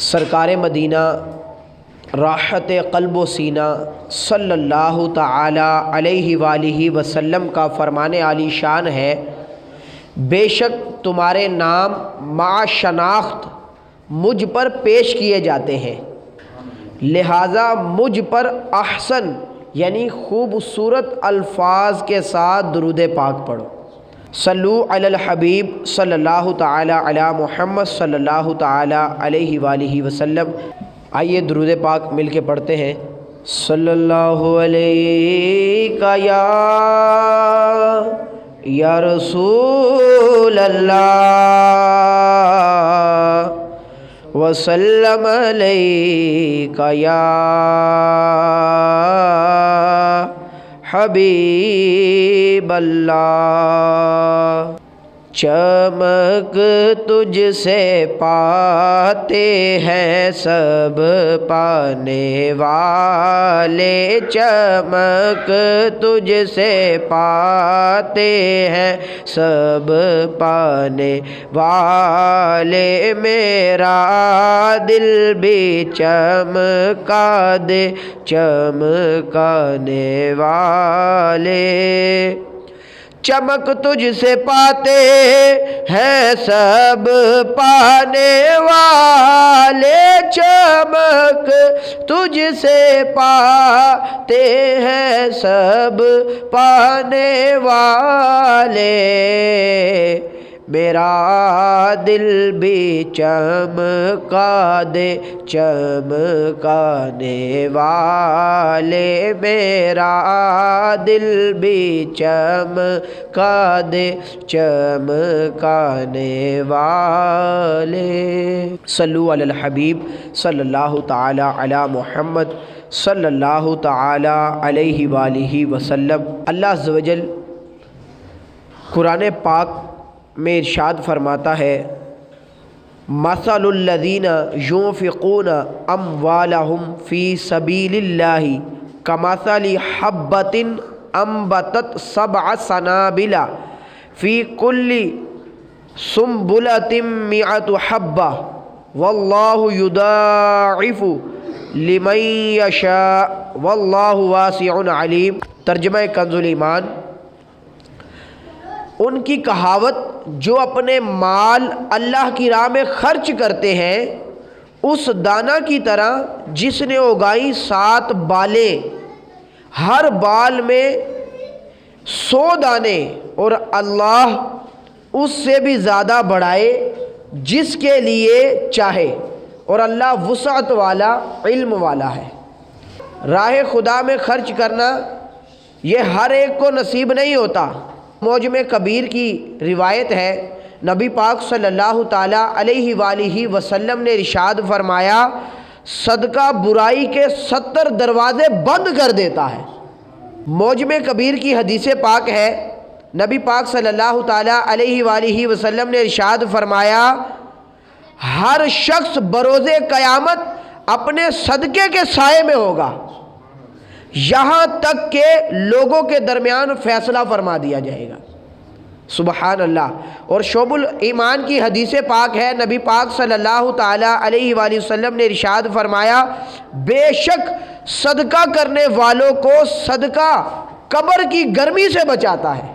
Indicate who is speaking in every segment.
Speaker 1: سرکار مدینہ راحت قلب و سینہ صلی اللہ تعالی علیہ وآلہ وسلم کا فرمان عالی شان ہے، بے شک تمہارے نام مع شناخت مجھ پر پیش کیے جاتے ہیں، لہٰذا مجھ پر احسن یعنی خوبصورت الفاظ کے ساتھ درود پاک پڑھو۔ صلو علی الحبیب صلی اللہ تعالی علی محمد صلی اللہ تعالی علیہ وآلہ وسلم۔ آئیے درود پاک مل کے پڑھتے ہیں۔ صلی اللہ علیہ یا رسول اللہ وسلم علیک یا حبیب اللہ۔ چمک تجھ سے پاتے ہیں سب پانے والے، چمک تجھ سے پاتے ہیں سب پانے والے، میرا دل بھی چمکا دے چمکانے والے۔ چمک تجھ سے پاتے ہیں سب پانے والے، چمک تجھ سے پاتے ہیں سب پانے والے، میرا دل بھی چمکا دے چمکانے والے، میرا دل بھی چمکا دے چمکانے والے۔ صلو علی الحبیب صلی اللہ تعالی علی محمد صلی اللہ تعالی علیہ وآلہ وسلم۔ اللہ عز و جل قرآن پاک میں ارشاد فرماتا ہے، مثل الذین ينفقون اموالهم فی سبیل اللہ کمثل حبۃ انبتت سبع سنابل فی کل سنبلۃ مئۃ حبۃ واللہ یضاعف لمن یشاء واللہ واسع علیم۔ ترجمہ کنز الایمان۔ ان کی کہاوت، جو اپنے مال اللہ کی راہ میں خرچ کرتے ہیں اس دانہ کی طرح جس نے اگائی 7 بالیں، ہر بال میں 100 دانے، اور اللہ اس سے بھی زیادہ بڑھائے جس کے لیے چاہے، اور اللہ وسعت والا علم والا ہے۔ راہ خدا میں خرچ کرنا یہ ہر ایک کو نصیب نہیں ہوتا۔ معجم کبیر کی روایت ہے، نبی پاک صلی اللہ تعالیٰ علیہ وآلہ وسلم نے ارشاد فرمایا، صدقہ برائی کے 70 دروازے بند کر دیتا ہے۔ معجم کبیر کی حدیث پاک ہے، نبی پاک صلی اللہ تعالیٰ علیہ وآلہ وسلم نے ارشاد فرمایا، ہر شخص بروز قیامت اپنے صدقے کے سائے میں ہوگا یہاں تک کہ لوگوں کے درمیان فیصلہ فرما دیا جائے گا۔ سبحان اللہ۔ اور شعب الایمان کی حدیث پاک ہے، نبی پاک صلی اللہ تعالیٰ علیہ وآلہ وسلم نے ارشاد فرمایا، بے شک صدقہ کرنے والوں کو صدقہ قبر کی گرمی سے بچاتا ہے۔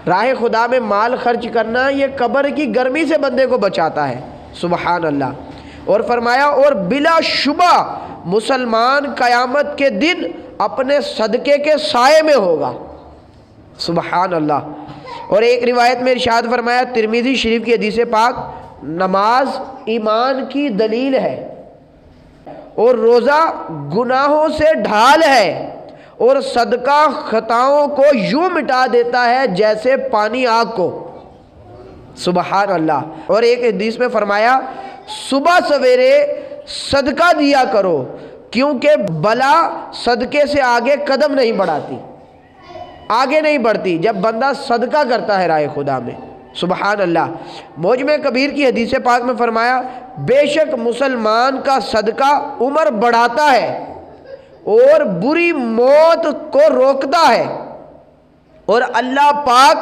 Speaker 1: راہ خدا میں مال خرچ کرنا یہ قبر کی گرمی سے بندے کو بچاتا ہے۔ سبحان اللہ۔ اور فرمایا، اور بلا شبہ مسلمان قیامت کے دن اپنے صدقے کے سائے میں ہوگا۔ سبحان اللہ۔ اور ایک روایت میں ارشاد فرمایا، ترمذی شریف کی حدیث پاک، نماز ایمان کی دلیل ہے، اور روزہ گناہوں سے ڈھال ہے، اور صدقہ خطاؤں کو یوں مٹا دیتا ہے جیسے پانی آگ کو۔ سبحان اللہ۔ اور ایک حدیث میں فرمایا، صبح سویرے صدقہ دیا کرو کیونکہ بلا صدقے سے آگے قدم نہیں بڑھاتی، آگے نہیں بڑھتی جب بندہ صدقہ کرتا ہے راہ خدا میں۔ سبحان اللہ۔ معجم کبیر کی حدیث پاک میں فرمایا، بے شک مسلمان کا صدقہ عمر بڑھاتا ہے اور بری موت کو روکتا ہے، اور اللہ پاک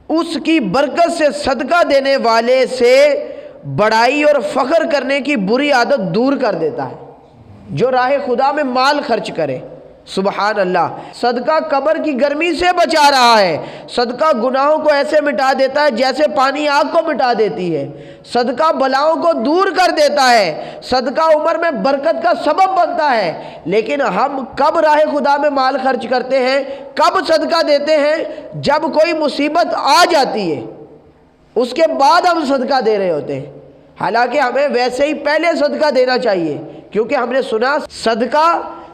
Speaker 1: اس کی برکت سے صدقہ دینے والے سے بڑائی اور فخر کرنے کی بری عادت دور کر دیتا ہے۔ جو راہ خدا میں مال خرچ کرے، سبحان اللہ، صدقہ قبر کی گرمی سے بچا رہا ہے، صدقہ گناہوں کو ایسے مٹا دیتا ہے جیسے پانی آگ کو مٹا دیتی ہے، صدقہ بلاؤں کو دور کر دیتا ہے، صدقہ عمر میں برکت کا سبب بنتا ہے۔ لیکن ہم کب راہ خدا میں مال خرچ کرتے ہیں، کب صدقہ دیتے ہیں؟ جب کوئی مصیبت آ جاتی ہے، اس کے بعد ہم صدقہ دے رہے ہوتے ہیں، حالانکہ ہمیں ویسے ہی پہلے صدقہ دینا چاہیے، کیونکہ ہم نے سنا صدقہ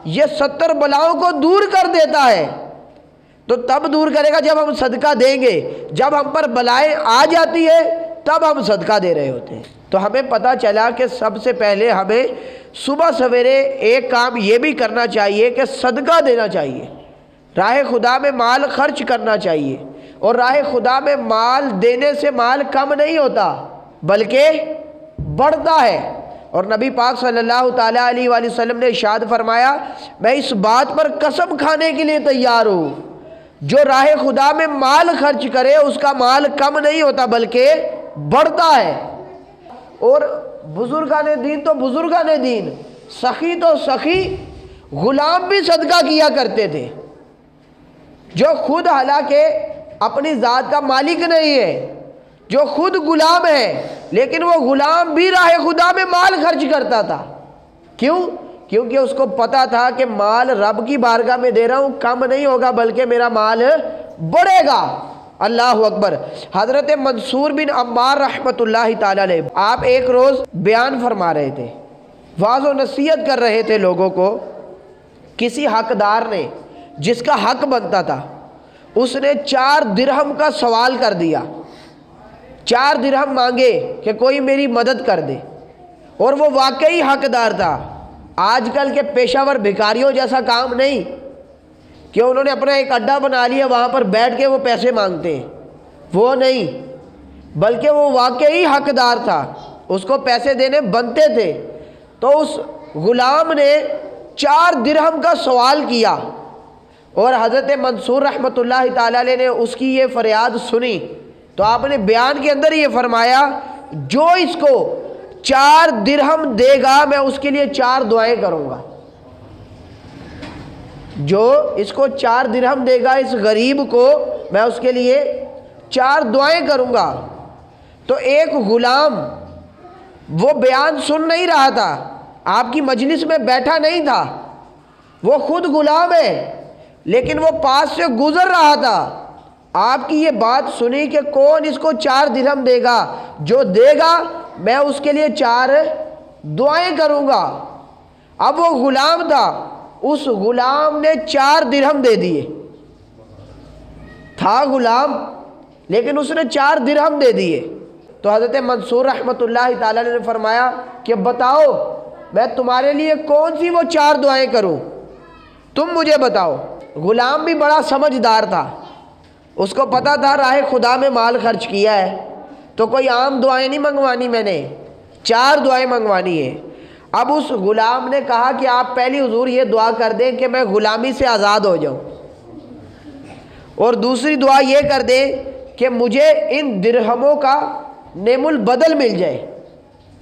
Speaker 1: یہ 70 بلاؤں کو دور کر دیتا ہے۔ تو تب دور کرے گا جب ہم صدقہ دیں گے، جب ہم پر بلائیں آ جاتی ہے تب ہم صدقہ دے رہے ہوتے ہیں۔ تو ہمیں پتہ چلا کہ سب سے پہلے ہمیں صبح سویرے ایک کام یہ بھی کرنا چاہیے کہ صدقہ دینا چاہیے، راہ خدا میں مال خرچ کرنا چاہیے، اور راہ خدا میں مال دینے سے مال کم نہیں ہوتا بلکہ بڑھتا ہے۔ اور نبی پاک صلی اللہ تعالیٰ علیہ وآلہ وسلم نے ارشاد فرمایا، میں اس بات پر قسم کھانے کے لیے تیار ہوں، جو راہ خدا میں مال خرچ کرے اس کا مال کم نہیں ہوتا بلکہ بڑھتا ہے۔ اور بزرگان دین تو بزرگان دین، سخی تو سخی، غلام بھی صدقہ کیا کرتے تھے، جو خود حالانکہ اپنی ذات کا مالک نہیں ہے، جو خود غلام ہے، لیکن وہ غلام بھی راہ خدا میں مال خرچ کرتا تھا۔ کیوں؟ کیونکہ اس کو پتا تھا کہ مال رب کی بارگاہ میں دے رہا ہوں، کم نہیں ہوگا بلکہ میرا مال بڑھے گا۔ اللہ اکبر۔ حضرت منصور بن عمار رحمۃ اللہ تعالی علیہ، آپ ایک روز بیان فرما رہے تھے، واعظ و نصیحت کر رہے تھے لوگوں کو۔ کسی حقدار نے، جس کا حق بنتا تھا، اس نے 4 درہم کا سوال کر دیا، 4 درہم مانگے کہ کوئی میری مدد کر دے، اور وہ واقعی حقدار تھا۔ آج کل کے پیشہ ور بھکاریوں جیسا کام نہیں کہ انہوں نے اپنا ایک اڈا بنا لیا، وہاں پر بیٹھ کے وہ پیسے مانگتے ہیں، وہ نہیں، بلکہ وہ واقعی حقدار تھا، اس کو پیسے دینے بنتے تھے۔ تو اس غلام نے 4 درہم کا سوال کیا، اور حضرت منصور رحمۃ اللہ تعالی علیہ نے اس کی یہ فریاد سنی، تو آپ نے بیان کے اندر یہ فرمایا، جو اس کو 4 درہم دے گا میں اس کے لیے 4 دعائیں کروں گا۔ جو اس کو 4 درہم دے گا، اس غریب کو، میں اس کے لیے 4 دعائیں کروں گا۔ تو ایک غلام، وہ بیان سن نہیں رہا تھا، آپ کی مجلس میں بیٹھا نہیں تھا، وہ خود غلام ہے، لیکن وہ پاس سے گزر رہا تھا، آپ کی یہ بات سنی کہ کون اس کو 4 درہم دے گا، جو دے گا میں اس کے لیے 4 دعائیں کروں گا۔ اب وہ غلام تھا، اس غلام نے 4 درہم دے دیے، تھا غلام لیکن اس نے 4 درہم دے دیے۔ تو حضرت منصور رحمۃ اللہ تعالیٰ نے فرمایا کہ بتاؤ میں تمہارے لیے کون سی وہ 4 دعائیں کروں، تم مجھے بتاؤ۔ غلام بھی بڑا سمجھدار تھا، اس کو پتا تھا راہ خدا میں مال خرچ کیا ہے تو کوئی عام دعائیں نہیں منگوانی، میں نے 4 دعائیں منگوانی ہے۔ اب اس غلام نے کہا کہ آپ پہلی حضور یہ دعا کر دیں کہ میں غلامی سے آزاد ہو جاؤں، اور دوسری دعا یہ کر دیں کہ مجھے ان درہموں کا نعم البدل مل جائے،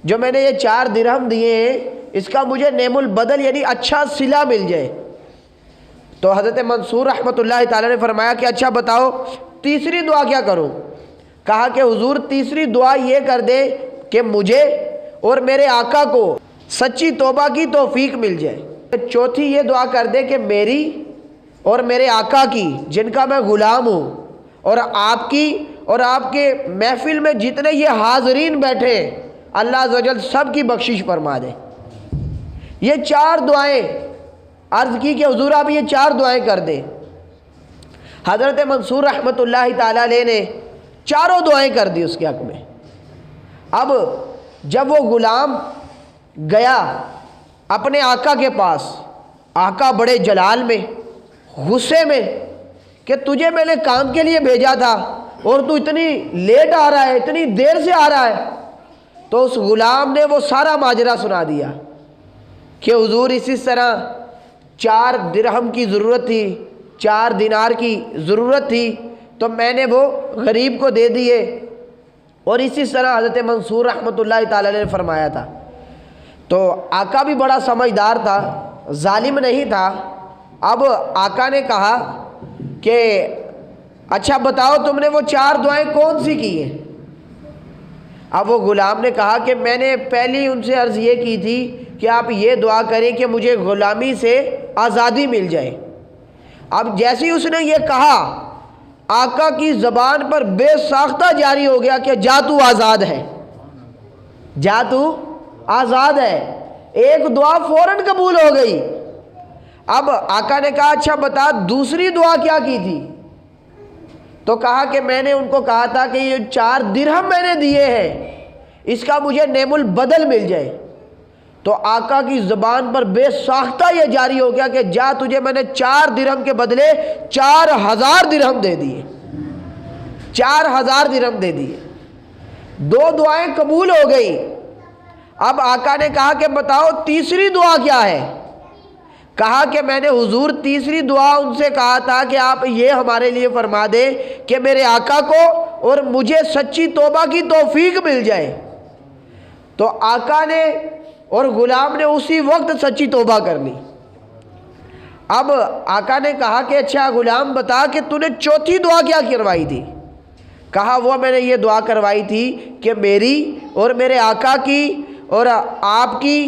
Speaker 1: جو میں نے یہ 4 درہم دیے ہیں اس کا مجھے نعم البدل یعنی اچھا صلہ مل جائے۔ تو حضرت منصور رحمۃ اللہ تعالیٰ نے فرمایا کہ اچھا بتاؤ تیسری دعا کیا کروں؟ کہا کہ حضور تیسری دعا یہ کر دے کہ مجھے اور میرے آقا کو سچی توبہ کی توفیق مل جائے۔ چوتھی یہ دعا کر دے کہ میری اور میرے آقا کی، جن کا میں غلام ہوں، اور آپ کی اور آپ کے محفل میں جتنے یہ حاضرین بیٹھے ہیں، اللہ عز و جل سب کی بخشش فرما دے۔ یہ 4 دعائیں عرض کی کہ حضور آپ یہ 4 دعائیں کر دیں۔ حضرت منصور رحمۃ اللہ تعالی علیہ نے 4 دعائیں کر دی اس کے حق میں۔ اب جب وہ غلام گیا اپنے آقا کے پاس، آقا بڑے جلال میں، غصے میں کہ تجھے میں نے کام کے لیے بھیجا تھا اور تو اتنی لیٹ آ رہا ہے، اتنی دیر سے آ رہا ہے۔ تو اس غلام نے وہ سارا ماجرا سنا دیا کہ حضور اسی طرح 4 درہم کی ضرورت تھی، 4 دینار کی ضرورت تھی، تو میں نے وہ غریب کو دے دیے، اور اسی طرح حضرت منصور رحمۃ اللہ تعالی علیہ نے فرمایا تھا۔ تو آقا بھی بڑا سمجھدار تھا، ظالم نہیں تھا۔ اب آقا نے کہا کہ اچھا بتاؤ تم نے وہ 4 دعائیں کون سی کی ہیں؟ اب وہ غلام نے کہا کہ میں نے پہلی ان سے عرض یہ کی تھی کہ آپ یہ دعا کریں کہ مجھے غلامی سے آزادی مل جائے۔ اب جیسے ہی اس نے یہ کہا، آقا کی زبان پر بے ساختہ جاری ہو گیا کہ جا تو آزاد ہے، جا تو آزاد ہے۔ ایک دعا فوراً قبول ہو گئی۔ اب آقا نے کہا اچھا بتا دوسری دعا کیا کی تھی؟ تو کہا کہ میں نے ان کو کہا تھا کہ یہ 4 درہم میں نے دیے ہیں، اس کا مجھے نعم البدل مل جائے۔ تو آقا کی زبان پر بے ساختہ یہ جاری ہو گیا کہ جا تجھے میں نے 4 درہم کے بدلے 4000 درہم دے دیے، 4000 درہم دے دیے۔ 2 دعائیں قبول ہو گئی۔ اب آقا نے کہا کہ بتاؤ تیسری دعا کیا ہے؟ کہا کہ میں نے حضور تیسری دعا ان سے کہا تھا کہ آپ یہ ہمارے لیے فرما دیں کہ میرے آقا کو اور مجھے سچی توبہ کی توفیق مل جائے۔ تو آقا نے اور غلام نے اسی وقت سچی توبہ کر لی۔ اب آقا نے کہا کہ اچھا غلام بتا کہ تو نے چوتھی دعا کیا کروائی تھی؟ کہا وہ میں نے یہ دعا کروائی تھی کہ میری اور میرے آقا کی اور آپ کی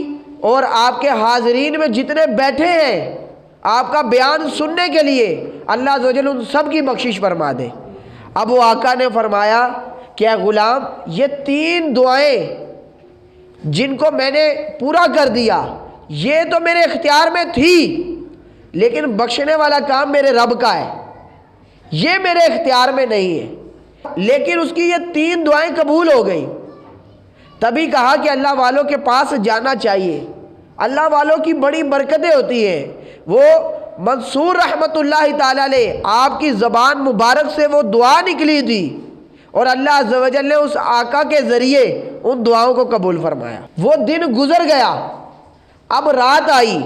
Speaker 1: اور آپ کے حاضرین میں جتنے بیٹھے ہیں آپ کا بیان سننے کے لیے اللہ عز و جل ان سب کی بخشش فرما دے۔ اب وہ آقا نے فرمایا کہ اے غلام یہ 3 دعائیں جن کو میں نے پورا کر دیا یہ تو میرے اختیار میں تھی، لیکن بخشنے والا کام میرے رب کا ہے، یہ میرے اختیار میں نہیں ہے۔ لیکن اس کی یہ 3 دعائیں قبول ہو گئیں۔ تبھی کہا کہ اللہ والوں کے پاس جانا چاہیے، اللہ والوں کی بڑی برکتیں ہوتی ہیں۔ وہ منصور رحمۃ اللہ تعالی علیہ آپ کی زبان مبارک سے وہ دعا نکلی تھی اور اللہ عز و جل نے اس آقا کے ذریعے ان دعاؤں کو قبول فرمایا۔ وہ دن گزر گیا، اب رات آئی،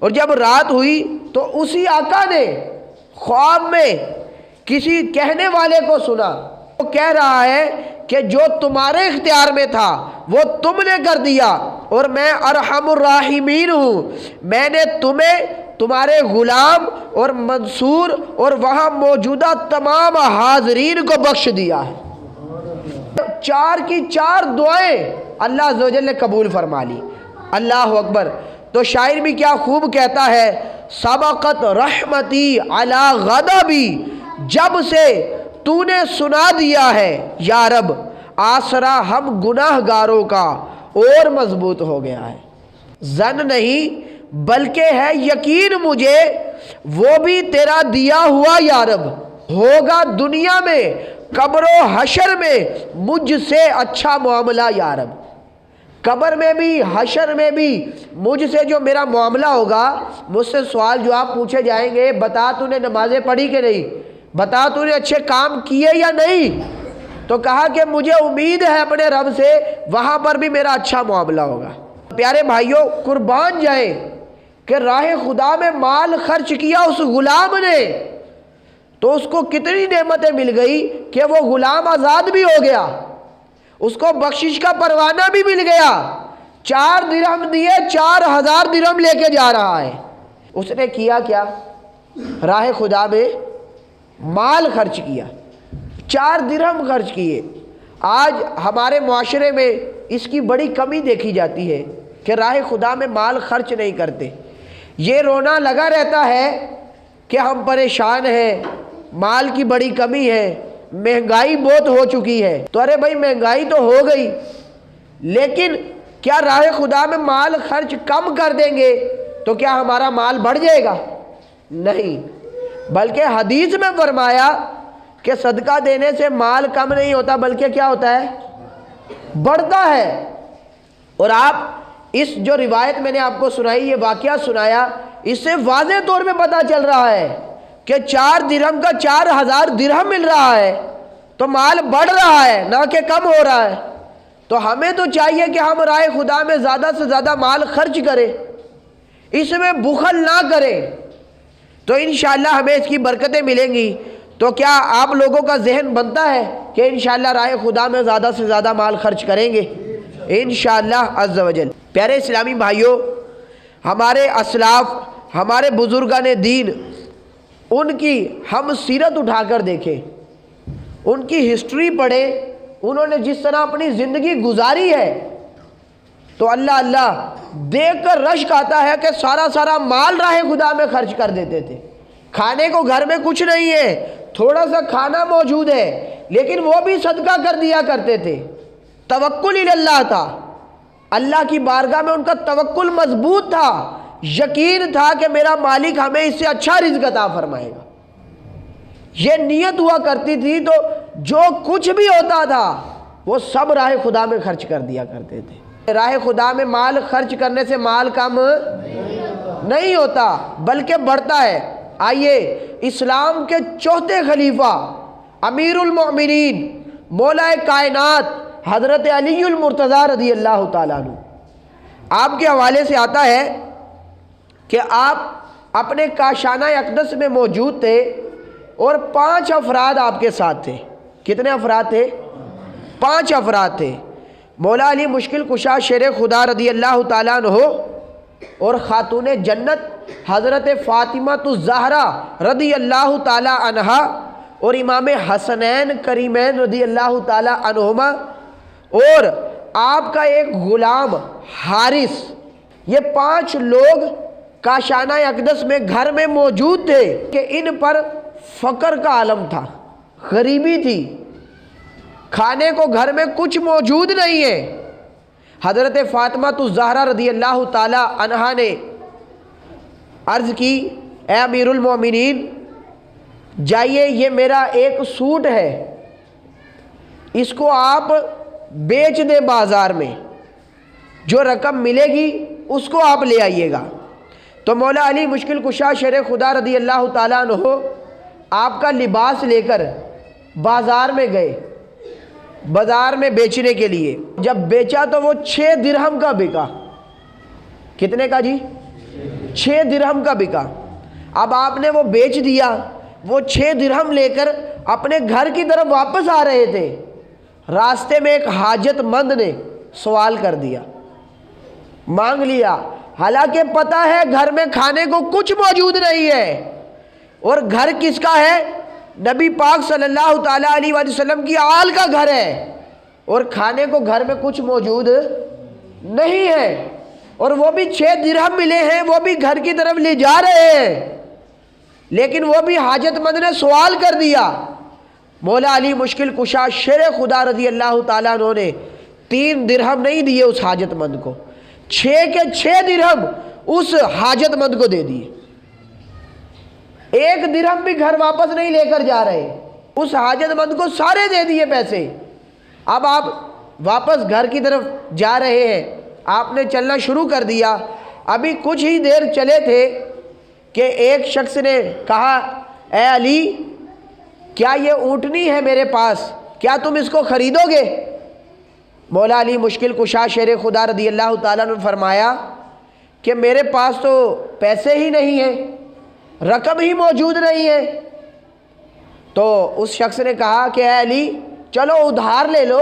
Speaker 1: اور جب رات ہوئی تو اسی آقا نے خواب میں کسی کہنے والے کو سنا، وہ کہہ رہا ہے کہ جو تمہارے اختیار میں تھا وہ تم نے کر دیا، اور میں ارحم الراحمین ہوں، میں نے تمہیں تمہارے غلام اور منصور اور وہاں موجودہ تمام حاضرین کو بخش دیا ہے۔ 4 کی 4 دعائیں اللہ عز و جل نے قبول فرما لی۔ اللہ اکبر۔ تو شاعر بھی کیا خوب کہتا ہے، سبقت رحمتی علی غضبی، جب سے تو نے سنا دیا ہے یا رب آسرا ہم گناہ گاروں کا اور مضبوط ہو گیا ہے۔ ظن نہیں بلکہ ہے یقین مجھے وہ بھی تیرا دیا ہوا یا رب، ہوگا دنیا میں قبر و حشر میں مجھ سے اچھا معاملہ یا رب۔ قبر میں بھی حشر میں بھی مجھ سے جو میرا معاملہ ہوگا، مجھ سے سوال جواب پوچھے جائیں گے، بتا تو نے نمازیں پڑھی کہ نہیں، بتا تو نے اچھے کام کیے یا نہیں، تو کہا کہ مجھے امید ہے اپنے رب سے وہاں پر بھی میرا اچھا معاملہ ہوگا۔ پیارے بھائیوں قربان جائیں کہ راہ خدا میں مال خرچ کیا اس غلام نے، تو اس کو کتنی نعمتیں مل گئی کہ وہ غلام آزاد بھی ہو گیا، اس کو بخشش کا پروانہ بھی مل گیا، 4 درہم دیے 4000 درہم لے کے جا رہا ہے۔ اس نے کیا کیا؟ راہ خدا میں مال خرچ کیا، 4 درہم خرچ کیے۔ آج ہمارے معاشرے میں اس کی بڑی کمی دیکھی جاتی ہے کہ راہ خدا میں مال خرچ نہیں کرتے۔ یہ رونا لگا رہتا ہے کہ ہم پریشان ہیں، مال کی بڑی کمی ہے، مہنگائی بہت ہو چکی ہے۔ تو ارے بھائی مہنگائی تو ہو گئی، لیکن کیا راہ خدا میں مال خرچ کم کر دیں گے تو کیا ہمارا مال بڑھ جائے گا؟ نہیں، بلکہ حدیث میں فرمایا کہ صدقہ دینے سے مال کم نہیں ہوتا بلکہ کیا ہوتا ہے؟ بڑھتا ہے۔ اور آپ اس جو روایت میں نے آپ کو سنائی، یہ واقعہ سنایا، اس سے واضح طور پہ پتہ چل رہا ہے کہ 4 درہم کا 4000 درہم مل رہا ہے، تو مال بڑھ رہا ہے نہ کہ کم ہو رہا ہے۔ تو ہمیں تو چاہیے کہ ہم راہ خدا میں زیادہ سے زیادہ مال خرچ کریں، اس میں بخل نہ کریں، تو انشاءاللہ ہمیں اس کی برکتیں ملیں گی۔ تو تو کیا آپ لوگوں کا ذہن بنتا ہے کہ انشاءاللہ راہ خدا میں زیادہ سے زیادہ مال خرچ کریں گے انشاءاللہ عز و جل؟ پیارے اسلامی بھائیوں، ہمارے اسلاف، ہمارے بزرگان دین، ان کی ہم سیرت اٹھا کر دیکھیں، ان کی ہسٹری پڑھیں، انہوں نے جس طرح اپنی زندگی گزاری ہے تو اللہ اللہ دیکھ کر رشک آتا ہے کہ سارا مال راہ خدا میں خرچ کر دیتے تھے۔ کھانے کو گھر میں کچھ نہیں ہے، تھوڑا سا کھانا موجود ہے، لیکن وہ بھی صدقہ کر دیا کرتے تھے۔ توکل اللہ تھا، اللہ کی بارگاہ میں ان کا توکل مضبوط تھا، یقین تھا کہ میرا مالک ہمیں اس سے اچھا رزق عطا فرمائے گا۔ یہ نیت ہوا کرتی تھی، تو جو کچھ بھی ہوتا تھا وہ سب راہ خدا میں خرچ کر دیا کرتے تھے۔ راہ خدا میں مال خرچ کرنے سے مال کم نہیں ہوتا بلکہ بڑھتا ہے۔ آئیے اسلام کے چوتھے خلیفہ امیر المؤمنین مولا کائنات حضرت علی المرتضیٰ رضی اللہ تعالیٰ عنہ، آپ کے حوالے سے آتا ہے کہ آپ اپنے کاشانہ اقدس میں موجود تھے اور 5 افراد آپ کے ساتھ تھے۔ کتنے افراد تھے؟ 5 افراد تھے۔ مولا علی مشکل کشا شیر خدا رضی اللہ تعالیٰ عنہ اور خاتون جنت حضرت فاطمہ الزہرا رضی اللہ تعالیٰ عنہا اور امام حسنین کریمین رضی اللہ تعالیٰ عنہما اور آپ کا ایک غلام حارث، یہ 5 لوگ کاشانہ اقدس میں گھر میں موجود تھے کہ ان پر فقر کا عالم تھا، غریبی تھی، کھانے کو گھر میں کچھ موجود نہیں ہے۔ حضرت فاطمہ الزہرا رضی اللہ تعالی عنہا نے عرض کی، اے امیر المومنین، جائیے یہ میرا ایک سوٹ ہے، اس کو آپ بیچ دیں بازار میں، جو رقم ملے گی اس کو آپ لے آئیے گا۔ تو مولا علی مشکل کشا شیر خدا رضی اللہ تعالیٰ عنہ آپ کا لباس لے کر بازار میں گئے، بازار میں بیچنے کے لیے۔ جب بیچا تو وہ 6 درہم کا بکا۔ کتنے کا جی؟ 6 درہم کا بکا۔ اب آپ نے وہ بیچ دیا، وہ 6 درہم لے کر اپنے گھر کی طرف واپس آ رہے تھے، راستے میں ایک حاجت مند نے سوال کر دیا، مانگ لیا، حالانکہ پتہ ہے گھر میں کھانے کو کچھ موجود نہیں ہے، اور گھر کس کا ہے؟ نبی پاک صلی اللہ تعالیٰ علیہ وآلہ وسلم کی آل کا گھر ہے، اور کھانے کو گھر میں کچھ موجود نہیں ہے، اور وہ بھی 6 درہم ملے ہیں، وہ بھی گھر کی طرف لے جا رہے ہیں، لیکن وہ بھی حاجت مند نے سوال کر دیا۔ مولا علی مشکل کشا شیر خدا رضی اللہ تعالیٰ عنہ نے 3 درہم نہیں دیے اس حاجت مند کو، 6 کے 6 درہم اس حاجت مند کو دے دیے۔ 1 درہم بھی گھر واپس نہیں لے کر جا رہے، اس حاجت مند کو سارے دے دیے پیسے۔ اب آپ واپس گھر کی طرف جا رہے ہیں، آپ نے چلنا شروع کر دیا۔ ابھی کچھ ہی دیر چلے تھے کہ ایک شخص نے کہا، اے علی، کیا یہ اونٹنی ہے میرے پاس، کیا تم اس کو خریدو گے؟ مولا علی مشکل کشا شیر خدا رضی اللہ تعالیٰ نے فرمایا کہ میرے پاس تو پیسے ہی نہیں ہیں، رقم ہی موجود نہیں ہے۔ تو اس شخص نے کہا کہ اے علی، چلو ادھار لے لو،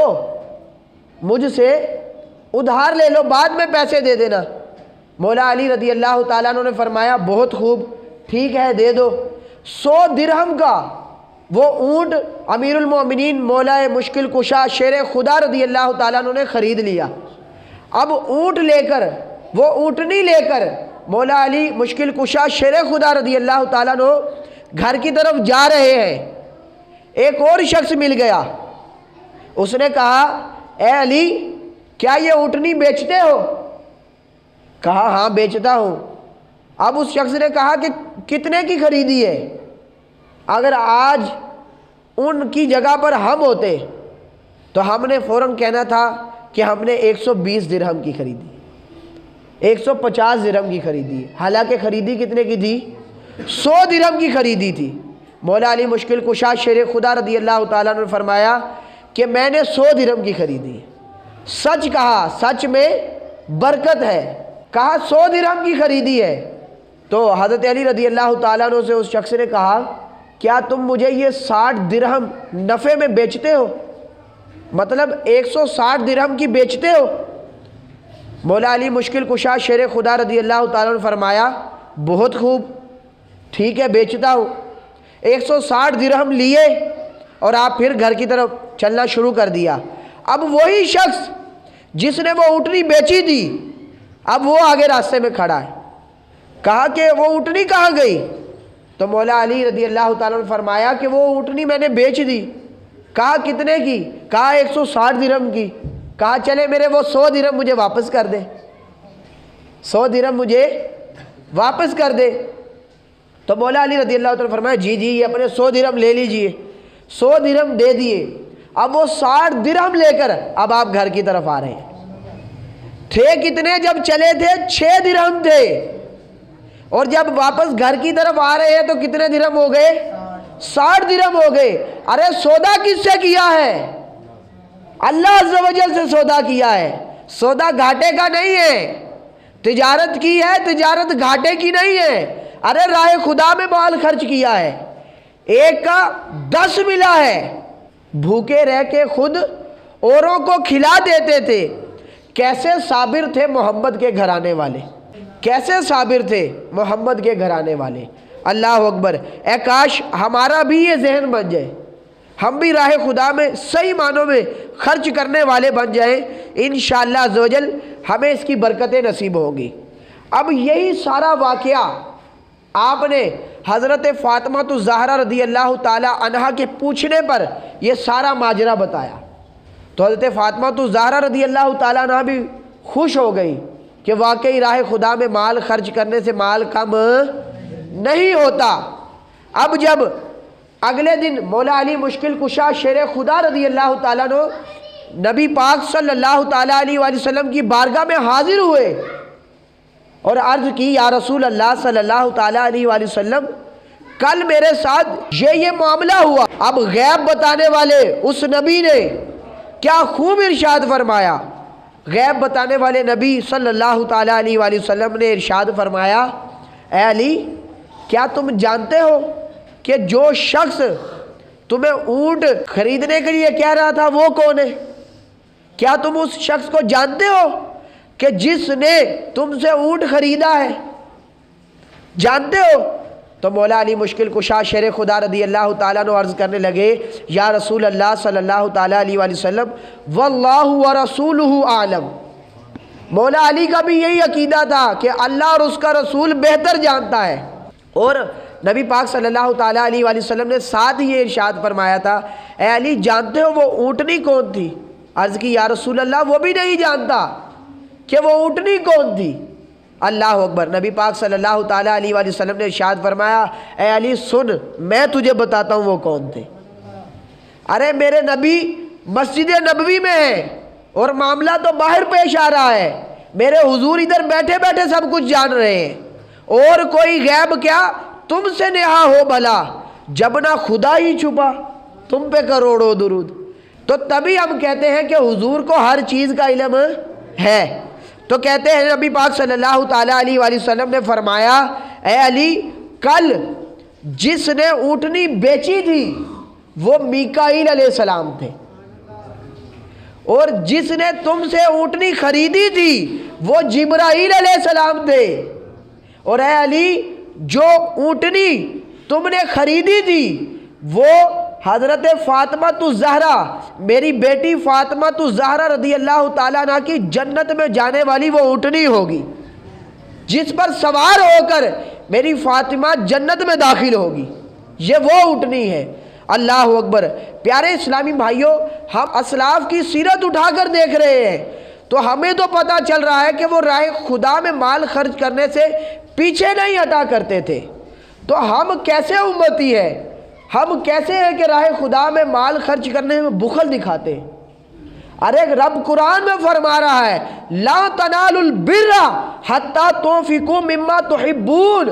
Speaker 1: مجھ سے ادھار لے لو، بعد میں پیسے دے دینا۔ مولا علی رضی اللہ تعالیٰ عنہ نے فرمایا، بہت خوب، ٹھیک ہے، دے دو۔ 100 درہم کا وہ اونٹ امیر المومنین مولا مشکل کشا شیر خدا رضی اللہ تعالیٰ عنہ نے خرید لیا۔ اب اونٹ لے کر، وہ اونٹنی لے کر مولا علی مشکل کشا شیر خدا رضی اللہ تعالیٰ عنہ گھر کی طرف جا رہے ہیں۔ ایک اور شخص مل گیا، اس نے کہا، اے علی، کیا یہ اونٹنی بیچتے ہو؟ کہا، ہاں بیچتا ہوں۔ اب اس شخص نے کہا کہ کتنے کی خریدی ہے؟ اگر آج ان کی جگہ پر ہم ہوتے تو ہم نے فوراً کہنا تھا کہ ہم نے 120 درہم کی خریدی، 150 درہم کی خریدی، حالانکہ خریدی کتنے کی تھی؟ 100 درہم کی خریدی تھی۔ مولا علی مشکل کشا شیر خدا رضی اللہ تعالیٰ نے فرمایا کہ میں نے 100 درہم کی خریدی۔ سچ کہا، سچ میں برکت ہے، کہا 100 درہم کی خریدی ہے۔ تو حضرت علی رضی اللہ تعالیٰ عنہ سے اس شخص نے کہا کیا تم مجھے یہ 60 درہم نفع میں بیچتے ہو؟ مطلب 160 درہم کی بیچتے ہو؟ مولا علی مشکل کشا شیر خدا رضی اللہ تعالیٰ نے فرمایا بہت خوب، ٹھیک ہے بیچتا ہوں۔ 160 درہم لیے اور آپ پھر گھر کی طرف چلنا شروع کر دیا۔ اب وہی شخص جس نے وہ اونٹنی بیچی تھی اب وہ آگے راستے میں کھڑا ہے، کہا کہ وہ اونٹنی کہاں گئی؟ تو مولا علی رضی اللہ تعالیٰ نے فرمایا کہ وہ اونٹنی میں نے بیچ دی۔ کہا کتنے کی؟ کہا 160 درہم کی۔ کہا چلے میرے وہ 100 درہم مجھے واپس کر دے، 100 درہم مجھے واپس کر دے۔ تو مولا علی رضی اللہ تعالیٰ نے فرمایا جی یہ اپنے 100 درہم لے لیجئے۔ 100 درہم دے دیے۔ اب وہ 60 درہم لے کر اب آپ گھر کی طرف آ رہے ہیں۔ تھے کتنے جب چلے تھے؟ 6 درہم تھے، اور جب واپس گھر کی طرف آ رہے ہیں تو کتنے درہم ہو گئے؟ 60 درہم ہو گئے۔ ارے سودا کس سے کیا ہے؟ اللہ عز و جل سے سودا کیا ہے۔ سودا گھاٹے کا نہیں ہے، تجارت کی ہے، تجارت گھاٹے کی نہیں ہے۔ ارے راہ خدا میں مال خرچ کیا ہے، ایک کا 10 ملا ہے۔ بھوکے رہ کے خود اوروں کو کھلا دیتے تھے۔ کیسے صابر تھے محمد کے گھرانے والے، کیسے صابر تھے محمد کے گھرانے والے۔ اللہ اکبر۔ اے کاش ہمارا بھی یہ ذہن بن جائے، ہم بھی راہ خدا میں صحیح معنوں میں خرچ کرنے والے بن جائیں، انشاءاللہ عز و جل ہمیں اس کی برکتیں نصیب ہوں گی۔ اب یہی سارا واقعہ آپ نے حضرت فاطمہ الزہرا رضی اللہ تعالی عنہا کے پوچھنے پر یہ سارا ماجرا بتایا، تو حضرت فاطمہ الزہرا رضی اللہ تعالی عنہا بھی خوش ہو گئی کہ واقعی راہ خدا میں مال خرچ کرنے سے مال کم نہیں ہوتا۔ اب جب اگلے دن مولا علی مشکل کشا شیر خدا رضی اللہ تعالیٰ عنہ نبی پاک صلی اللہ تعالیٰ علیہ وآلہ وسلم کی بارگاہ میں حاضر ہوئے اور عرض کی یا رسول اللہ صلی اللہ تعالیٰ علیہ وآلہ وسلم کل میرے ساتھ یہ معاملہ ہوا۔ اب غیب بتانے والے اس نبی نے کیا خوب ارشاد فرمایا، غیب بتانے والے نبی صلی اللہ تعالیٰ علیہ وآلہ وسلم نے ارشاد فرمایا اے علی کیا تم جانتے ہو کہ جو شخص تمہیں اونٹ خریدنے کے لیے کہہ رہا تھا وہ کون ہے؟ کیا تم اس شخص کو جانتے ہو کہ جس نے تم سے اونٹ خریدا ہے؟ جانتے ہو؟ تو مولا علی مشکل کشا شیر خدا رضی اللہ تعالیٰ عنہ عرض کرنے لگے یا رسول اللہ صلی اللہ تعالیٰ علیہ وآلہ وسلم واللہ ورسولہ اعلم۔ مولا علی کا بھی یہی عقیدہ تھا کہ اللہ اور اس کا رسول بہتر جانتا ہے، اور نبی پاک صلی اللہ تعالیٰ علیہ وآلہ وسلم نے ساتھ ہی یہ ارشاد فرمایا تھا اے علی جانتے ہو وہ اونٹنی کون تھی؟ عرض کی یا رسول اللہ وہ بھی نہیں جانتا کہ وہ اونٹنی کون تھی۔ اللہ اکبر۔ نبی پاک صلی اللہ تعالیٰ علیہ وآلہ وسلم نے ارشاد فرمایا اے علی سن میں تجھے بتاتا ہوں وہ کون تھے۔ ارے میرے نبی مسجد نبوی میں ہیں اور معاملہ تو باہر پیش آ رہا ہے، میرے حضور ادھر بیٹھے بیٹھے سب کچھ جان رہے ہیں، اور کوئی غیب کیا تم سے نہا ہو بھلا، جب نہ خدا ہی چھپا تم پہ کروڑوں درود۔ تو تبھی ہم کہتے ہیں کہ حضور کو ہر چیز کا علم ہے۔ تو کہتے ہیں نبی پاک صلی اللہ تعالیٰ علیہ وآلہ وسلم نے فرمایا اے علی کل جس نے اونٹنی بیچی تھی وہ میکائیل علیہ السلام تھے، اور جس نے تم سے اونٹنی خریدی تھی وہ جبرائیل علیہ السلام تھے، اور اے علی جو اونٹنی تم نے خریدی تھی وہ حضرت فاطمہ الزہرا میری بیٹی فاطمہ الزہرا رضی اللہ تعالیٰ عنہ کی جنت میں جانے والی وہ اونٹنی ہوگی جس پر سوار ہو کر میری فاطمہ جنت میں داخل ہوگی، یہ وہ اونٹنی ہے۔ اللہ اکبر۔ پیارے اسلامی بھائیوں ہم اسلاف کی سیرت اٹھا کر دیکھ رہے ہیں تو ہمیں تو پتہ چل رہا ہے کہ وہ راہ خدا میں مال خرچ کرنے سے پیچھے نہیں ہٹا کرتے تھے، تو ہم کیسے امتی ہیں، ہم کیسے ہیں کہ راہ خدا میں مال خرچ کرنے میں بخل دکھاتے ہیں؟ ارے رب قرآن میں فرما رہا ہے لا تنالوا البر حتی تنفقوا مما تحبون،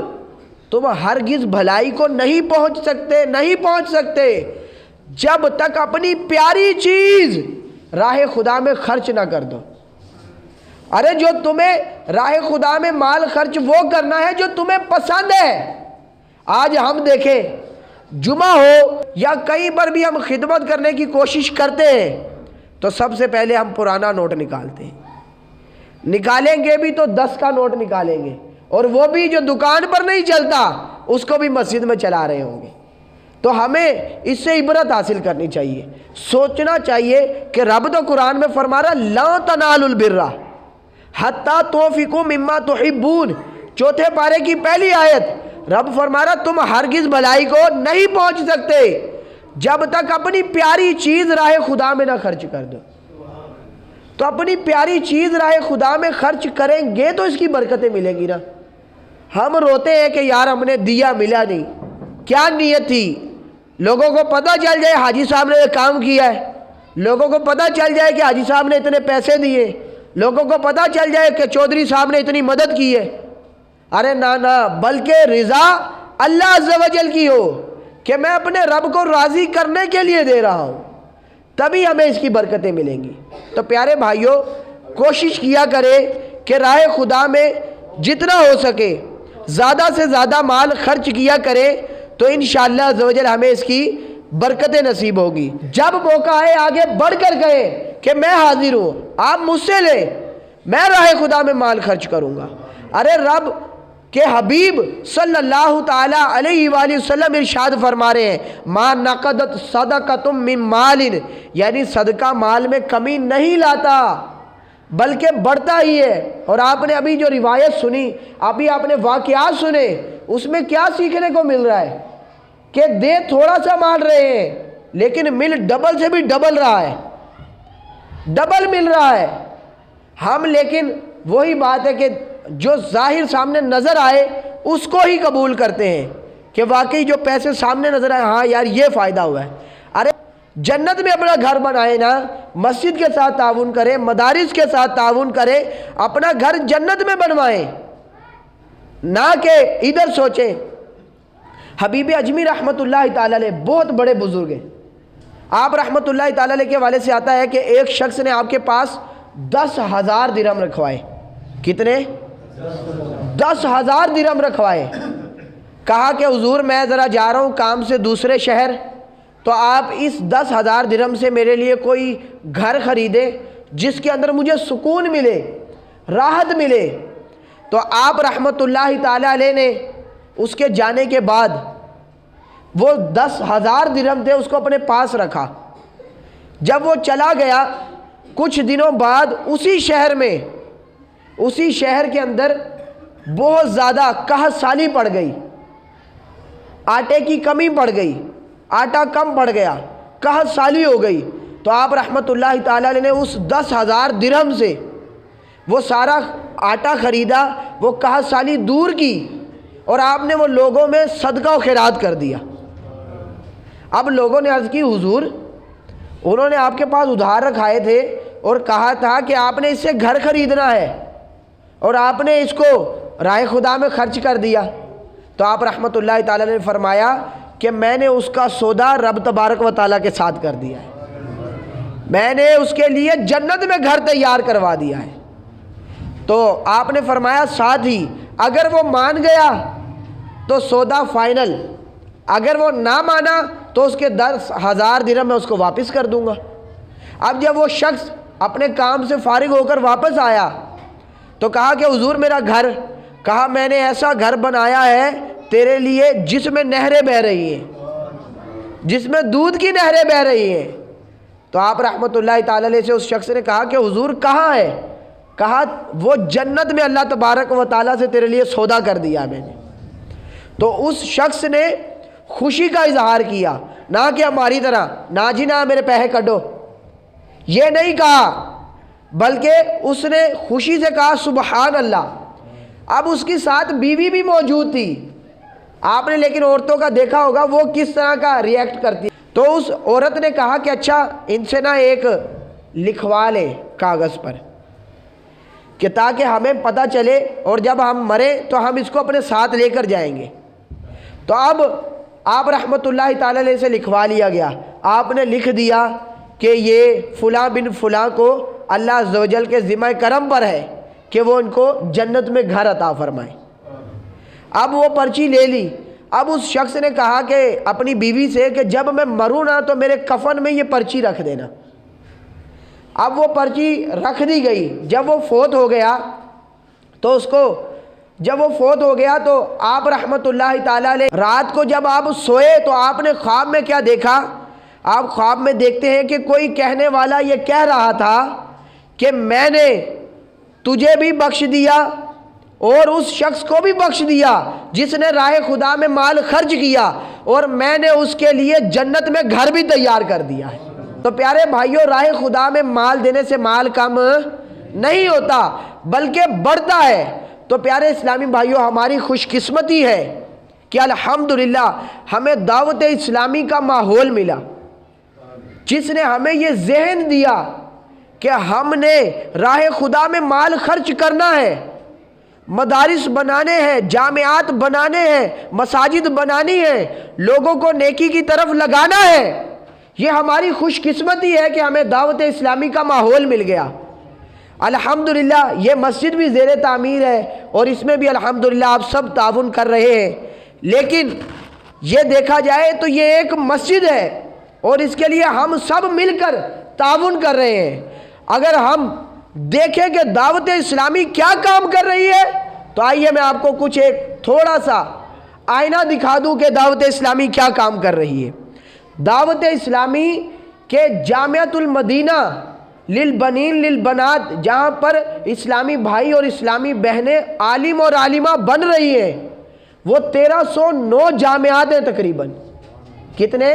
Speaker 1: تم ہرگز بھلائی کو نہیں پہنچ سکتے جب تک اپنی پیاری چیز راہ خدا میں خرچ نہ کر دو۔ ارے جو تمہیں راہ خدا میں مال خرچ وہ کرنا ہے جو تمہیں پسند ہے۔ آج ہم دیکھیں جمعہ ہو یا کہیں پر بھی ہم خدمت کرنے کی کوشش کرتے ہیں تو سب سے پہلے ہم پرانا نوٹ نکالتے ہیں. نکالیں گے بھی تو 10 کا نوٹ نکالیں گے، اور وہ بھی جو دکان پر نہیں چلتا اس کو بھی مسجد میں چلا رہے ہوں گے. تو ہمیں اس سے عبرت حاصل کرنی چاہیے، سوچنا چاہیے کہ رب تو قرآن میں فرما رہا لا تنالوا البر حتی تنفقوا مما تحبون، چوتھے پارے کی پہلی آیت. رب فرما رہا تم ہرگز بھلائی کو نہیں پہنچ سکتے جب تک اپنی پیاری چیز راہ خدا میں نہ خرچ کر دو. تو اپنی پیاری چیز راہ خدا میں خرچ کریں گے تو اس کی برکتیں ملیں گی نا. ہم روتے ہیں کہ یار ہم نے دیا ملا نہیں. کیا نیت تھی؟ لوگوں کو پتہ چل جائے حاجی صاحب نے یہ کام کیا ہے، لوگوں کو پتہ چل جائے کہ حاجی صاحب نے اتنے پیسے دیے، لوگوں کو پتہ چل جائے کہ چودھری صاحب نے اتنی مدد کی ہے. ارے نہ، بلکہ رضا اللہ عز و جل کی ہو کہ میں اپنے رب کو راضی کرنے کے لیے دے رہا ہوں، تبھی ہمیں اس کی برکتیں ملیں گی. تو پیارے بھائیوں، کوشش کیا کرے کہ راہ خدا میں جتنا ہو سکے زیادہ سے زیادہ مال خرچ کیا کرے تو انشاءاللہ عز و جل ہمیں اس کی برکتیں نصیب ہوگی. جب موقع آئے آگے بڑھ کر کہیں کہ میں حاضر ہوں، آپ مجھ سے لیں، میں راہ خدا میں مال خرچ کروں گا. ارے رب کہ حبیب صلی اللہ تعالی علیہ وآلہ وسلم ارشاد فرما رہے ہیں ما نقدت صدقۃ من مال، یعنی صدقہ مال میں کمی نہیں لاتا بلکہ بڑھتا ہی ہے. اور آپ نے ابھی جو روایت سنی، ابھی آپ نے واقعات سنے، اس میں کیا سیکھنے کو مل رہا ہے کہ دے تھوڑا سا مال رہے ہیں لیکن مل ڈبل سے بھی ڈبل رہا ہے، ڈبل مل رہا ہے. ہم لیکن وہی بات ہے کہ جو ظاہر سامنے نظر آئے اس کو ہی قبول کرتے ہیں کہ واقعی جو پیسے سامنے نظر آئے ہاں یار یہ فائدہ ہوا ہے. ارے جنت میں اپنا گھر بنائے نا، مسجد کے ساتھ تعاون کریں، مدارس کے ساتھ تعاون کریں، اپنا گھر جنت میں بنوائیں، نہ کہ ادھر سوچیں. حبیب اجمی رحمۃ اللہ تعالی علیہ بہت بڑے بزرگ ہیں. آپ رحمۃ اللہ تعالی علیہ کے والے سے آتا ہے کہ ایک شخص نے آپ کے پاس 10,000 درہم رکھوائے. کتنے؟ 10,000 درہم رکھوائے. کہا کہ حضور میں ذرا جا رہا ہوں کام سے دوسرے شہر، تو آپ اس 10,000 درہم سے میرے لیے کوئی گھر خریدیں جس کے اندر مجھے سکون ملے، راحت ملے. تو آپ رحمۃ اللہ تعالی علیہ نے اس کے جانے کے بعد وہ 10,000 درہم تھے اس کو اپنے پاس رکھا. جب وہ چلا گیا کچھ دنوں بعد اسی شہر کے اندر بہت زیادہ قحط سالی پڑ گئی، آٹے کی کمی پڑ گئی، آٹا کم پڑ گیا، قحط سالی ہو گئی. تو آپ رحمۃ اللہ تعالی علیہ نے اس 10,000 درہم سے وہ سارا آٹا خریدا، وہ قحط سالی دور کی، اور آپ نے وہ لوگوں میں صدقہ و خیرات کر دیا. اب لوگوں نے عرض کی حضور انہوں نے آپ کے پاس ادھار رکھائے تھے اور کہا تھا کہ آپ نے اس سے گھر خریدنا ہے اور آپ نے اس کو راہ خدا میں خرچ کر دیا. تو آپ رحمۃ اللہ تعالی نے فرمایا کہ میں نے اس کا سودا رب تبارک و تعالیٰ کے ساتھ کر دیا ہے، میں نے اس کے لیے جنت میں گھر تیار کروا دیا ہے. تو آپ نے فرمایا ساتھ ہی اگر وہ مان گیا تو سودا فائنل، اگر وہ نہ مانا تو اس کے 10,000 درہم میں اس کو واپس کر دوں گا. اب جب وہ شخص اپنے کام سے فارغ ہو کر واپس آیا تو کہا کہ حضور میرا گھر، کہا میں نے ایسا گھر بنایا ہے تیرے لیے جس میں نہریں بہہ رہی ہیں، جس میں دودھ کی نہریں بہہ رہی ہیں. تو آپ رحمۃ اللہ تعالی علیہ سے اس شخص نے کہا کہ حضور کہاں ہے؟ کہا وہ جنت میں اللہ تبارک و تعالیٰ سے تیرے لیے سودا کر دیا میں نے. تو اس شخص نے خوشی کا اظہار کیا، نہ کہ ہماری طرح نہ جی نہ میرے پیسے کٹو، یہ نہیں کہا، بلکہ اس نے خوشی سے کہا سبحان اللہ. اب اس کی ساتھ بیوی بھی موجود تھی، آپ نے لیکن عورتوں کا دیکھا ہوگا وہ کس طرح کا ریئیکٹ کرتی. تو اس عورت نے کہا کہ اچھا ان سے نہ ایک لکھوا لے کاغذ پر کہ تاکہ ہمیں پتہ چلے اور جب ہم مریں تو ہم اس کو اپنے ساتھ لے کر جائیں گے. تو اب آپ رحمۃ اللہ تعالی علیہ سے لکھوا لیا گیا. آپ نے لکھ دیا کہ یہ فلاں بن فلاں کو اللہ عز و جل کے ذمہ کرم پر ہے کہ وہ ان کو جنت میں گھر عطا فرمائے. اب وہ پرچی لے لی. اب اس شخص نے کہا کہ اپنی بیوی سے کہ جب میں مروں نا تو میرے کفن میں یہ پرچی رکھ دینا۔ اب وہ پرچی رکھ دی گئی۔ جب وہ فوت ہو گیا تو آپ رحمۃ اللہ تعالیٰ علیہ رات کو جب آپ سوئے تو آپ نے خواب میں کیا دیکھا؟ آپ خواب میں دیکھتے ہیں کہ کوئی کہنے والا یہ کہہ رہا تھا کہ میں نے تجھے بھی بخش دیا اور اس شخص کو بھی بخش دیا جس نے راہ خدا میں مال خرچ کیا، اور میں نے اس کے لیے جنت میں گھر بھی تیار کر دیا ہے۔ تو پیارے بھائیوں، راہ خدا میں مال دینے سے مال کم نہیں ہوتا بلکہ بڑھتا ہے۔ تو پیارے اسلامی بھائیوں، ہماری خوش قسمتی ہے کہ الحمدللہ ہمیں دعوت اسلامی کا ماحول ملا، جس نے ہمیں یہ ذہن دیا کہ ہم نے راہ خدا میں مال خرچ کرنا ہے، مدارس بنانے ہیں، جامعات بنانے ہیں، مساجد بنانی ہے، لوگوں کو نیکی کی طرف لگانا ہے۔ یہ ہماری خوش قسمتی ہے کہ ہمیں دعوت اسلامی کا ماحول مل گیا۔ الحمدللہ یہ مسجد بھی زیر تعمیر ہے اور اس میں بھی الحمدللہ آپ سب تعاون کر رہے ہیں، لیکن یہ دیکھا جائے تو یہ ایک مسجد ہے اور اس کے لیے ہم سب مل کر تعاون کر رہے ہیں۔ اگر ہم دیکھیں کہ دعوت اسلامی کیا کام کر رہی ہے تو آئیے میں آپ کو کچھ ایک تھوڑا سا آئینہ دکھا دوں کہ دعوت اسلامی کیا کام کر رہی ہے۔ دعوت اسلامی کے جامعۃ المدینہ للبنین للبنات، جہاں پر اسلامی بھائی اور اسلامی بہنیں عالم اور عالمہ بن رہی ہیں، وہ 1309 جامعات ہیں تقریباً۔ کتنے؟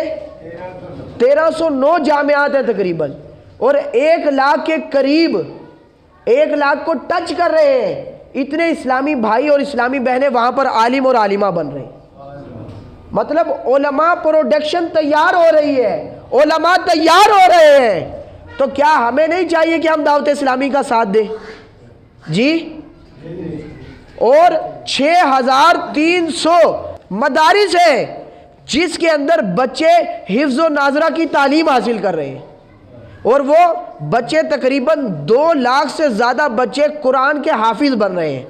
Speaker 1: 1309 جامعات ہیں تقریباً، اور 1 لاکھ کے قریب 1 لاکھ کو ٹچ کر رہے ہیں۔ اتنے اسلامی بھائی اور اسلامی بہنیں وہاں پر عالم اور عالمہ بن رہے ہیں۔ مطلب علماء پروڈکشن تیار ہو رہی ہے، علماء تیار ہو رہے ہیں۔ تو کیا ہمیں نہیں چاہیے کہ ہم دعوت اسلامی کا ساتھ دیں؟ جی، اور 6300 مدارس ہیں جس کے اندر بچے حفظ و ناظرہ کی تعلیم حاصل کر رہے ہیں، اور وہ بچے تقریباً 2 لاکھ سے زیادہ بچے قرآن کے حافظ بن رہے ہیں۔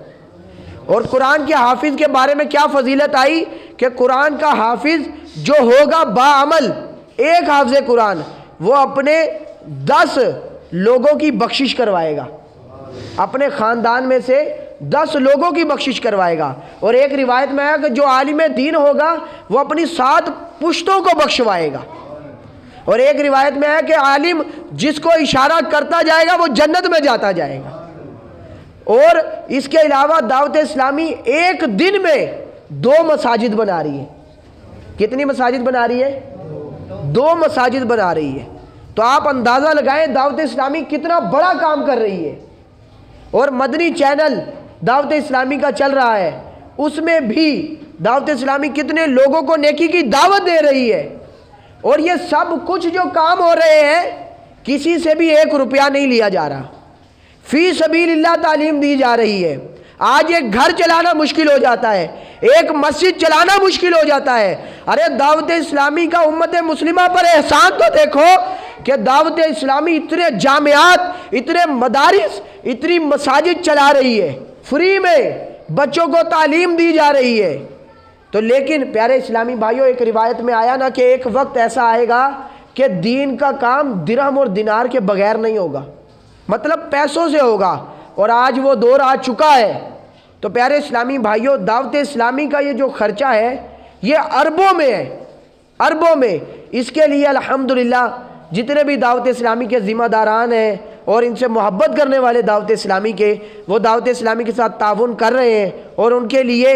Speaker 1: اور قرآن کے حافظ کے بارے میں کیا فضیلت آئی کہ قرآن کا حافظ جو ہوگا باعمل، ایک حافظ قرآن، وہ اپنے 10 لوگوں کی بخشش کروائے گا، اپنے خاندان میں سے 10 لوگوں کی بخشش کروائے گا۔ اور ایک روایت میں ہے کہ جو عالم دین ہوگا وہ اپنی 7 پشتوں کو بخشوائے گا۔ اور ایک روایت میں ہے کہ عالم جس کو اشارہ کرتا جائے گا وہ جنت میں جاتا جائے گا۔ اور اس کے علاوہ دعوت اسلامی ایک دن میں 2 مساجد بنا رہی ہے۔ کتنی مساجد بنا رہی ہے؟ 2 مساجد بنا رہی ہے۔ تو آپ اندازہ لگائیں دعوت اسلامی کتنا بڑا کام کر رہی ہے۔ اور مدنی چینل دعوت اسلامی کا چل رہا ہے، اس میں بھی دعوت اسلامی کتنے لوگوں کو نیکی کی دعوت دے رہی ہے۔ اور یہ سب کچھ جو کام ہو رہے ہیں، کسی سے بھی 1 روپیہ نہیں لیا جا رہا، فی سبیل اللہ تعلیم دی جا رہی ہے۔ آج ایک گھر چلانا مشکل ہو جاتا ہے، ایک مسجد چلانا مشکل ہو جاتا ہے۔ ارے دعوت اسلامی کا امت مسلمہ پر احسان تو دیکھو کہ دعوت اسلامی اتنے جامعات، اتنے مدارس، اتنی مساجد چلا رہی ہے، فری میں بچوں کو تعلیم دی جا رہی ہے۔ تو لیکن پیارے اسلامی بھائیوں، ایک روایت میں آیا نا کہ ایک وقت ایسا آئے گا کہ دین کا کام درہم اور دینار کے بغیر نہیں ہوگا، مطلب پیسوں سے ہوگا، اور آج وہ دور آ چکا ہے۔ تو پیارے اسلامی بھائیوں، دعوت اسلامی کا یہ جو خرچہ ہے یہ اربوں میں ہے، اربوں میں۔ اس کے لیے الحمدللہ جتنے بھی دعوت اسلامی کے ذمہ داران ہیں اور ان سے محبت کرنے والے دعوت اسلامی کے، وہ دعوت اسلامی کے ساتھ تعاون کر رہے ہیں، اور ان کے لیے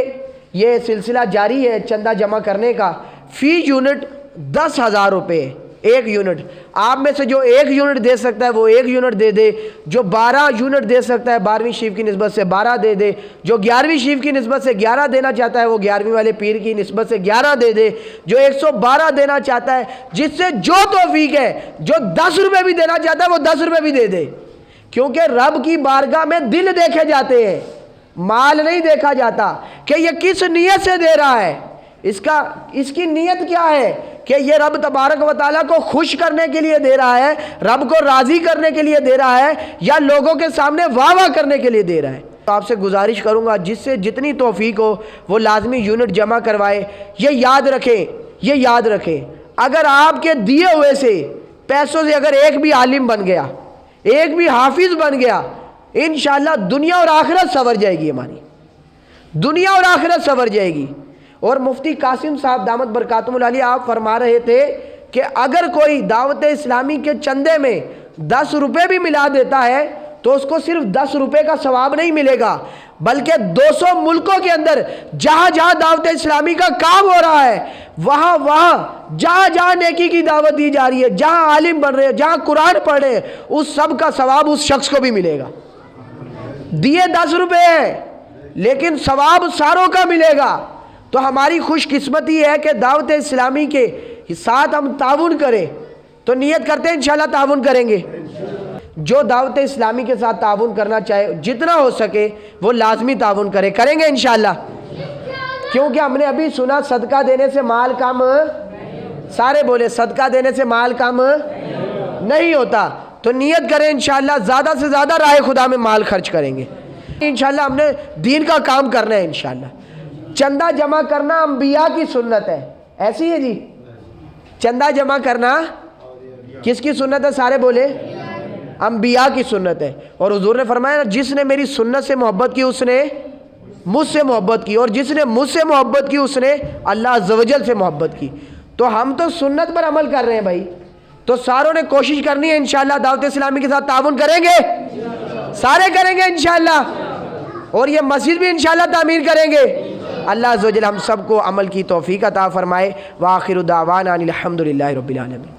Speaker 1: یہ سلسلہ جاری ہے چندہ جمع کرنے کا۔ فی یونٹ 10,000 روپے، 1 یونٹ۔ آپ میں سے جو 1 یونٹ دے سکتا ہے وہ 1 یونٹ دے دے، جو 12 یونٹ دے سکتا ہے 12ویں شریف کی نسبت سے 12 دے دے، جو 11ویں شریف کی نسبت سے 11 دینا چاہتا ہے وہ 11ویں والے پیر کی نسبت سے 11 دے دے، جو 112 دینا چاہتا ہے، جس سے جو توفیق ہے، جو 10 روپے بھی دینا چاہتا ہے وہ 10 روپے بھی دے دے، کیونکہ رب کی بارگاہ میں دل دیکھے جاتے ہیں، مال نہیں دیکھا جاتا کہ یہ کس نیت سے دے رہا ہے، اس کی نیت کیا ہے کہ یہ رب تبارک و تعالیٰ کو خوش کرنے کے لیے دے رہا ہے، رب کو راضی کرنے کے لیے دے رہا ہے، یا لوگوں کے سامنے واہ واہ کرنے کے لیے دے رہا ہے۔ تو آپ سے گزارش کروں گا جس سے جتنی توفیق ہو وہ لازمی یونٹ جمع کروائے۔ یہ یاد رکھیں اگر آپ کے دیے ہوئے سے پیسوں سے اگر ایک بھی عالم بن گیا، ایک بھی حافظ بن گیا، انشاءاللہ دنیا اور آخرت سنور جائے گی، ہماری دنیا اور آخرت سنور جائے گی۔ اور مفتی قاسم صاحب دامت برکاتہم العالیہ آپ فرما رہے تھے کہ اگر کوئی دعوت اسلامی کے چندے میں 10 روپے بھی ملا دیتا ہے تو اس کو صرف 10 روپے کا ثواب نہیں ملے گا، بلکہ 200 ملکوں کے اندر جہاں جہاں دعوت اسلامی کا کام ہو رہا ہے، وہاں جہاں نیکی کی دعوت دی جا رہی ہے، جہاں عالم بن رہے ہیں، جہاں قرآن پڑھ رہے ہیں، اس سب کا ثواب اس شخص کو بھی ملے گا۔ دیے 10 روپے ہیں لیکن ثواب ساروں کا ملے گا۔ تو ہماری خوش قسمتی ہے کہ دعوت اسلامی کے ساتھ ہم تعاون کریں، تو نیت کرتے ہیں انشاءاللہ تعاون کریں گے۔ جو دعوت اسلامی کے ساتھ تعاون کرنا چاہے جتنا ہو سکے وہ لازمی تعاون کریں گے انشاءاللہ، کیونکہ ہم نے ابھی سنا صدقہ دینے سے مال کم، سارے بولے صدقہ دینے سے مال کم نہیں ہوتا، تو نیت کریں انشاءاللہ زیادہ سے زیادہ راہ خدا میں مال خرچ کریں گے انشاءاللہ۔ ہم نے دین کا کام کرنا ہے انشاءاللہ۔ چندہ جمع کرنا انبیاء کی سنت ہے، ایسی ہے جی؟ چندہ جمع کرنا کس کی سنت ہے؟ سارے بولے انبیاء کی سنت ہے۔ اور حضور نے فرمایا جس نے میری سنت سے محبت کی اس نے مجھ سے محبت کی، اور جس نے مجھ سے محبت کی اس نے اللہ عز و جل سے محبت کی۔ تو ہم تو سنت پر عمل کر رہے ہیں بھائی، تو ساروں نے کوشش کرنی ہے انشاءاللہ دعوت اسلامی کے ساتھ تعاون کریں گے، سارے کریں گے انشاءاللہ، اور یہ مسجد بھی انشاءاللہ تعمیر کریں گے۔ اللہ عز و جل ہم سب کو عمل کی توفیق عطا فرمائے۔ وآخر دعوانا ان الحمد للہ رب العالمین۔